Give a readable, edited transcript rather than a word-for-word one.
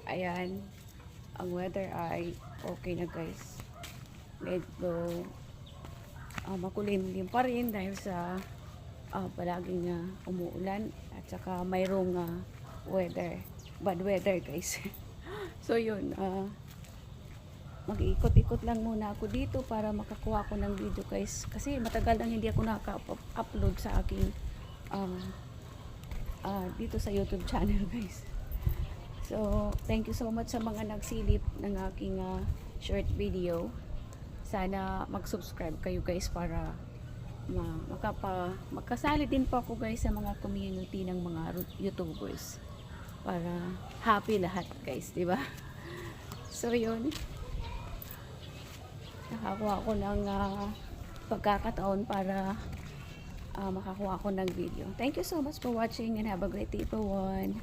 Ayan, ang weather ay okay na guys. Medyo makulimlim pa rin dahil sa palaging umuulan at saka mayroong weather, bad weather guys. So yun, mag-iikot-ikot lang muna ako dito para makakuha ko ng video guys, kasi matagal nang hindi ako nakaka-upload sa aking dito sa YouTube channel guys. So thank you so much sa mga nagsilip ng aking short video. Sana mag-subscribe kayo guys para magkasali din po ako guys sa mga community ng mga YouTubers para happy lahat guys, di ba? So yun, nakakuha ko ng pagkakataon para makakuha ko ng video. Thank you so much for watching and have a great day everyone.